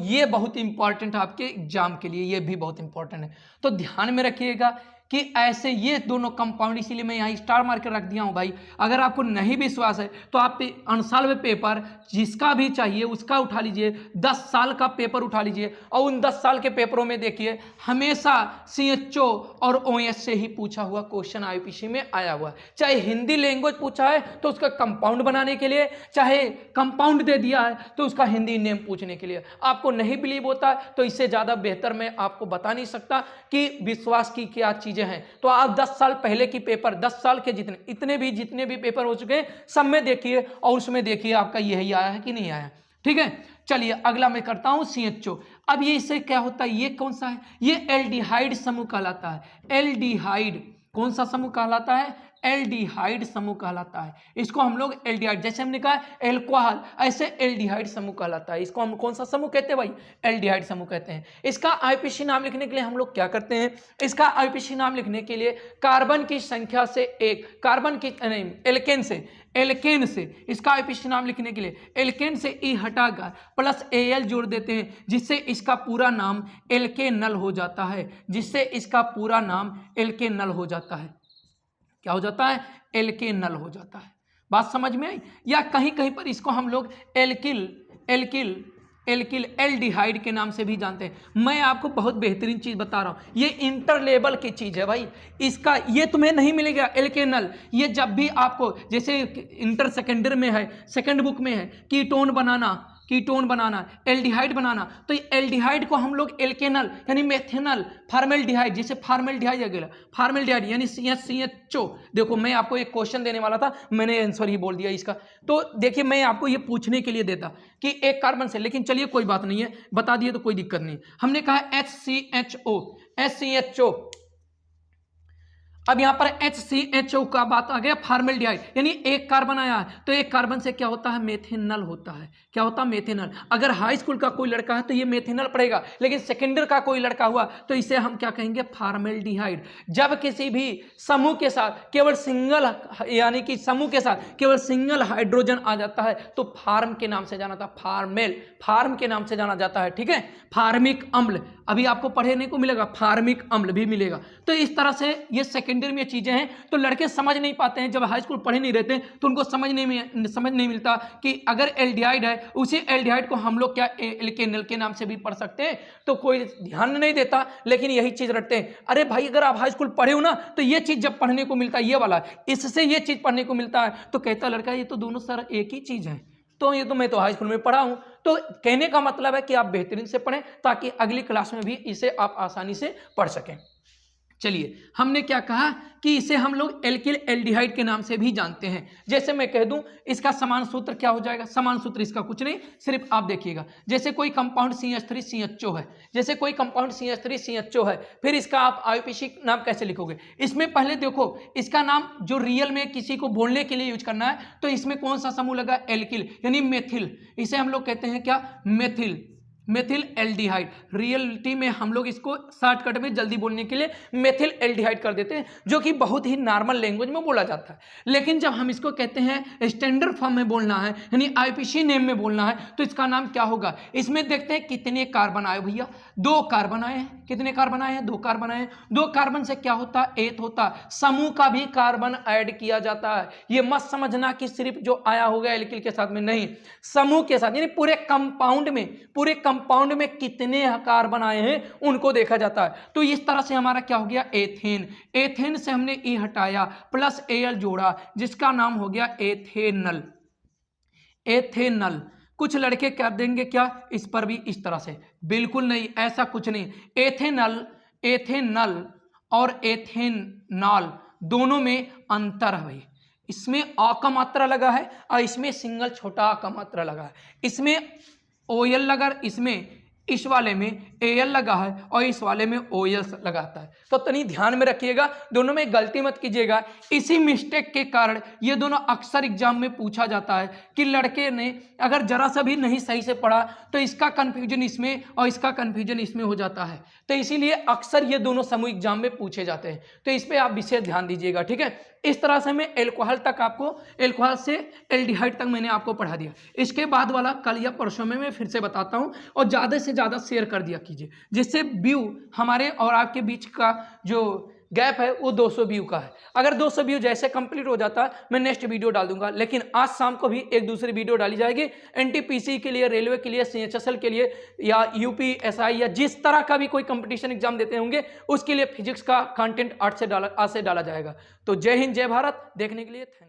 ये बहुत इंपॉर्टेंट है आपके एग्जाम के लिए, ये भी बहुत इंपॉर्टेंट है। तो ध्यान में रखिएगा कि ऐसे ये दोनों कंपाउंड, इसीलिए मैं यहाँ स्टार मार कर रख दिया हूँ भाई। अगर आपको नहीं विश्वास है तो आप अनसॉल्व पेपर जिसका भी चाहिए उसका उठा लीजिए, 10 साल का पेपर उठा लीजिए, और उन 10 साल के पेपरों में देखिए हमेशा CHO और OS से ही पूछा हुआ क्वेश्चन IPC में आया हुआ है। चाहे हिंदी लैंग्वेज पूछा है तो उसका कंपाउंड बनाने के लिए, चाहे कंपाउंड दे दिया है तो उसका हिंदी नेम पूछने के लिए। आपको नहीं बिलीव होता तो इससे ज़्यादा बेहतर मैं आपको बता नहीं सकता कि विश्वास की क्या चीज़ हैं। तो आप 10 साल पहले की पेपर, 10 साल के जितने भी पेपर हो चुके हैं सब में देखिए, और उसमें देखिए आपका यही आया है कि नहीं आया, ठीक है। चलिए अगला मैं करता हूं CHO। अब ये इससे क्या होता है, ये कौन सा है, ये एल्डिहाइड समूह कहलाता है। एल्डिहाइड कौन सा समूह कहलाता है, एल्डिहाइड समूह कहलाता है। इसको हम लोग एल्डिहाइड, जैसे हमने कहा एल्कोहल, ऐसे एल्डिहाइड समूह कहलाता है। इसको हम कौन सा समूह कहते हैं भाई, एल्डिहाइड समूह कहते हैं। इसका IPC नाम लिखने के लिए हम लोग क्या करते हैं, इसका IPC नाम लिखने के लिए कार्बन की संख्या से एक, कार्बन की नहीं, एल्केन से इसका IPC नाम लिखने के लिए एल्केन से E हटाकर प्लस Al जोड़ देते हैं, जिससे इसका पूरा नाम एल्केनल हो जाता है, जिससे इसका पूरा नाम एल्केनल हो जाता है। क्या हो जाता है, एल्केनल हो जाता है। बात समझ में आई? या कहीं कहीं पर इसको हम लोग एल्डिहाइड के नाम से भी जानते हैं। मैं आपको बहुत बेहतरीन चीज बता रहा हूं, ये इंटर लेवल की चीज है भाई। इसका ये तुम्हें नहीं मिलेगा एल्केनल, ये जब भी आपको, जैसे इंटर सेकेंडरी में है, सेकेंड बुक में है कीटोन बनाना, एल्डिहाइड बनाना, तो एल्डिहाइड को हम लोग एल्केनल यानी मेथेनल, फार्मेल्डिहाइड, जैसे फार्मेल्डिहाइड अगला फार्मेल्डिहाइड यानी CHO। देखो मैं आपको एक क्वेश्चन देने वाला था, मैंने आंसर ही बोल दिया इसका। तो देखिए मैं आपको ये पूछने के लिए देता कि एक कार्बन से, लेकिन चलिए कोई बात नहीं है, बता दिए तो कोई दिक्कत नहीं। हमने कहा SCHO। अब यहां पर HCHO का बात आ गया, फार्मेल्डिहाइड यानी एक कार्बन आया है, तो एक कार्बन से क्या होता है, मेथेनल होता है। क्या होता है, मेथेनल। अगर हाई स्कूल का कोई लड़का है तो ये मेथेनल पढ़ेगा, लेकिन सेकेंडरी का कोई लड़का हुआ तो इसे हम क्या कहेंगे, फार्मेल्डिहाइड। जब किसी भी समूह के साथ केवल सिंगल, यानी कि समूह के साथ केवल सिंगल हाइड्रोजन आ जाता है तो फार्म के नाम से जाना था, फार्म के नाम से जाना जाता है, ठीक है। फार्मिक अम्ल अभी आपको पढ़ने को मिलेगा, फार्मिक अम्ल भी मिलेगा। तो इस तरह से ये सेकेंडरी में चीजें हैं, तो लड़के समझ नहीं पाते हैं, जब हाई स्कूल पढ़े नहीं रहते तो उनको समझ नहीं मिलता कि अगर एल्डिहाइड है, उसी एल्डिहाइड को हम लोग क्या एल्केनल के नाम से भी पढ़ सकते हैं। तो कोई ध्यान नहीं देता, लेकिन यही चीज रटते हैं। अरे भाई अगर आप हाई स्कूल पढ़े हो ना, तो ये चीज जब पढ़ने को मिलता है, ये वाला इससे ये चीज पढ़ने को मिलता है, तो कहता लड़का ये तो दोनों सर एक ही चीज है। तो ये तो मैं तो हाई स्कूल में पढ़ा हूं। तो कहने का मतलब है कि आप बेहतरीन से पढ़ें ताकि अगली क्लास में भी इसे आप आसानी से पढ़ सकें। चलिए हमने क्या कहा कि इसे हम लोग एल्किल एल्डिहाइड के नाम से भी जानते हैं। जैसे मैं कह दूं इसका समान सूत्र क्या हो जाएगा, समान सूत्र इसका कुछ नहीं, सिर्फ आप देखिएगा, जैसे कोई कंपाउंड CH3CHO है, जैसे कोई कंपाउंड CH3CHO है, फिर इसका आप IPC नाम कैसे लिखोगे। इसमें पहले देखो इसका नाम जो रियल में किसी को बोलने के लिए यूज करना है, तो इसमें कौन सा समूह लगा, एल्किल यानी मेथिल, इसे हम लोग कहते हैं क्या, मेथिल। Methyl aldehyde. रियलिटी में हम लोग इसको शॉर्टकट में जल्दी बोलने के लिए मेथिल एल्डिहाइड कर देते हैं, जो कि बहुत ही नॉर्मल लैंग्वेज में बोला जाता है। लेकिन जब हम इसको कहते हैं स्टैंडर्ड फॉर्म में बोलना है, यानी आईपीसी नेम में बोलना है, तो इसका नाम क्या होगा। इसमें देखते हैं कितने कार्बन आए भैया, 2 कार्बन आए हैं। कितने कार्बन आए हैं, 2 कार्बन आए हैं। 2 कार्बन से क्या होता है, एथ होता है। समूह का भी कार्बन ऐड किया जाता है। ये मत समझना कि सिर्फ जो आया होगा एल्किल के साथ में, नहीं, समूह के साथ, यानी पूरे कंपाउंड में कितने कार्बन आए हैं उनको देखा जाता है। तो इस तरह से हमारा क्या हो गया, एथेन। एथेन से हमने ई हटाया, प्लस एल जोड़ा, जिसका नाम हो गया एथेनल। एथेनल। कुछ लड़के कर देंगे क्या इस पर भी इस तरह से, बिल्कुल नहीं, ऐसा कुछ नहीं। एथेनल और एथेनॉल दोनों में अंतर है भाई। इसमें अ का मात्रा लगा है और इसमें सिंगल छोटा आ का मात्रा लगा है। इसमें ओएल लगा, इसमें इस वाले में एल लगा है और इस वाले में ओएल लगाता है। तो तनी ध्यान में रखिएगा, दोनों में गलती मत कीजिएगा। इसी मिस्टेक के कारण ये दोनों अक्सर एग्जाम में पूछा जाता है कि लड़के ने अगर जरा सा भी नहीं सही से पढ़ा तो इसका कंफ्यूजन इसमें और इसका कंफ्यूजन इसमें हो जाता है। तो इसीलिए अक्सर ये दोनों समूह एग्जाम में पूछे जाते हैं। तो इस पर आप विशेष ध्यान दीजिएगा, ठीक है। इस तरह से मैं एल्कोहल तक आपको, एल्कोहल से एल्डिहाइड तक मैंने आपको पढ़ा दिया। इसके बाद वाला कल या परसों में मैं फिर से बताता हूँ, और ज़्यादा से ज़्यादा शेयर कर दिया कीजिए, जिससे व्यू हमारे और आपके बीच का जो गैप है वो 200 व्यू का है। अगर 200 व्यू जैसे कंप्लीट हो जाता है मैं नेक्स्ट वीडियो डाल दूंगा, लेकिन आज शाम को भी एक दूसरी वीडियो डाली जाएगी एनटीपीसी के लिए, रेलवे के लिए, सीएचएसएल के लिए, या यूपीएसआई, या जिस तरह का भी कोई कंपटीशन एग्जाम देते होंगे उसके लिए फिजिक्स का कंटेंट आज से डाला जाएगा। तो जय हिंद, जय भारत। देखने के लिए थैंक यू।